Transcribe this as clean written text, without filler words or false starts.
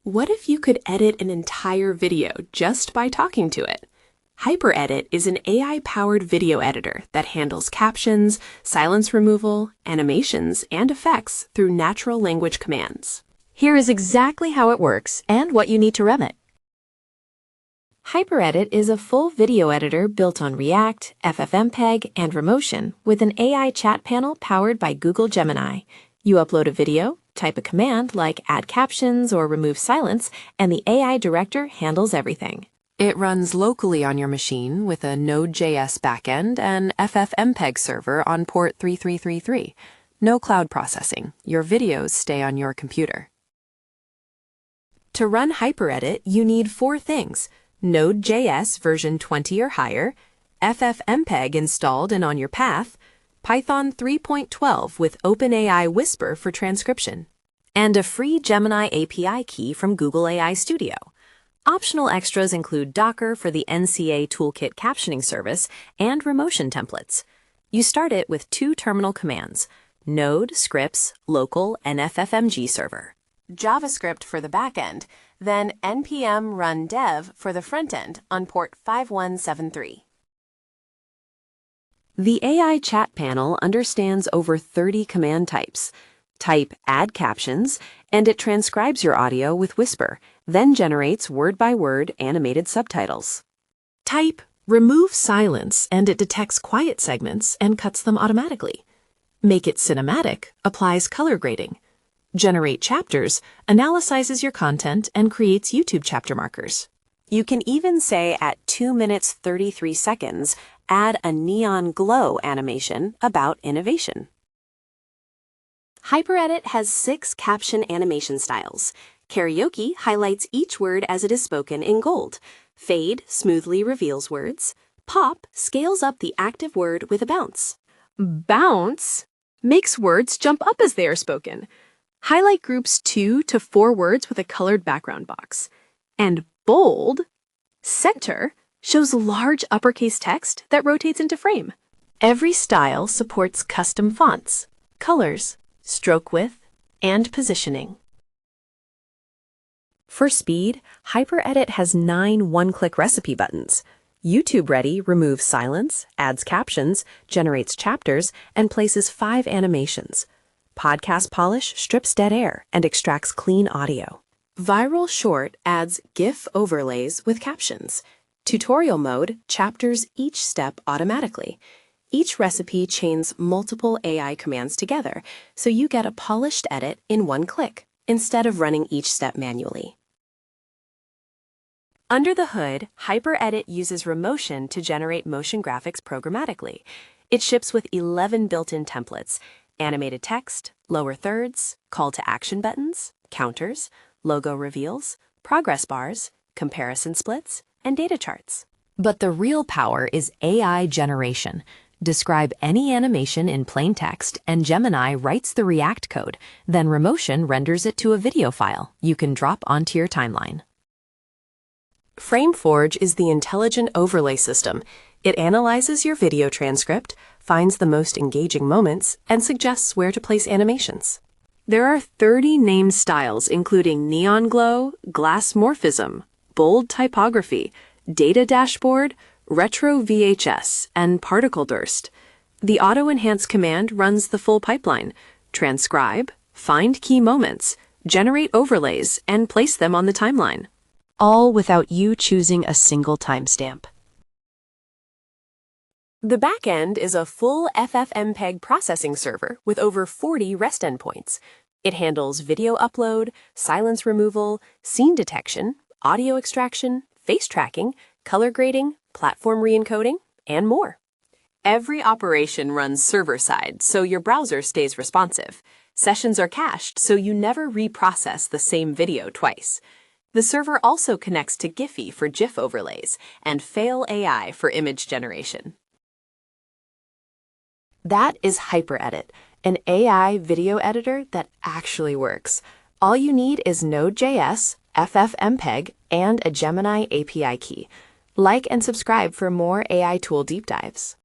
What if you could edit an entire video just by talking to it? HyperEdit is an AI-powered video editor that handles captions, silence removal, animations, and effects through natural language commands. Here is exactly how it works and what you need to run it. HyperEdit is a full video editor built on React, FFmpeg, and Remotion with an AI chat panel powered by Google Gemini. You upload a video, type a command like add captions or remove silence, and the AI director handles everything. It runs locally on your machine with a Node.js backend and FFmpeg server on port 3333. No cloud processing. Your videos stay on your computer. To run HyperEdit, you need 4 things: Node.js version 20 or higher, FFmpeg installed and on your path, Python 3.12 with OpenAI Whisper for transcription, and a free Gemini API key from Google AI Studio. Optional extras include Docker for the NCA Toolkit captioning service and Remotion templates. You start it with 2 terminal commands: Node, scripts, local, and FFmpeg server. JavaScript for the backend, then npm run dev for the frontend on port 5173. The AI chat panel understands over 30 command types. Type add captions, and it transcribes your audio with Whisper, then generates word-by-word animated subtitles. Type remove silence, and it detects quiet segments and cuts them automatically. Make it cinematic, applies color grading. Generate chapters, analyzes your content, and creates YouTube chapter markers. You can even say at 2 minutes 33 seconds, add a neon glow animation about innovation. HyperEdit has 6 caption animation styles. Karaoke highlights each word as it is spoken in gold. Fade smoothly reveals words. Pop scales up the active word with a bounce. Bounce makes words jump up as they are spoken. Highlight groups 2 to 4 words with a colored background box. And bold, center, shows large uppercase text that rotates into frame. Every style supports custom fonts, colors, stroke width, and positioning. For speed, HyperEdit has 9 one-click recipe buttons. YouTube Ready removes silence, adds captions, generates chapters, and places 5 animations. Podcast Polish strips dead air and extracts clean audio. Viral Short adds GIF overlays with captions. Tutorial Mode chapters each step automatically. Each recipe chains multiple AI commands together, so you get a polished edit in one click, instead of running each step manually. Under the hood, HyperEdit uses Remotion to generate motion graphics programmatically. It ships with 11 built-in templates: animated text, lower thirds, call to action buttons, counters, logo reveals, progress bars, comparison splits, and data charts. But the real power is AI generation. Describe any animation in plain text, and Gemini writes the React code. Then Remotion renders it to a video file you can drop onto your timeline. FrameForge is the intelligent overlay system. It analyzes your video transcript, finds the most engaging moments, and suggests where to place animations. There are 30 named styles, including neon glow, glass morphism, bold typography, data dashboard, retro VHS, and particle burst. The auto-enhance command runs the full pipeline: transcribe, find key moments, generate overlays, and place them on the timeline. All without you choosing a single timestamp. The backend is a full FFmpeg processing server with over 40 REST endpoints. It handles video upload, silence removal, scene detection, audio extraction, face tracking, color grading, platform re-encoding, and more. Every operation runs server-side, so your browser stays responsive. Sessions are cached, so you never reprocess the same video twice. The server also connects to Giphy for GIF overlays and Fail AI for image generation. That is HyperEdit, an AI video editor that actually works. All you need is Node.js, FFmpeg, and a Gemini API key. Like and subscribe for more AI tool deep dives.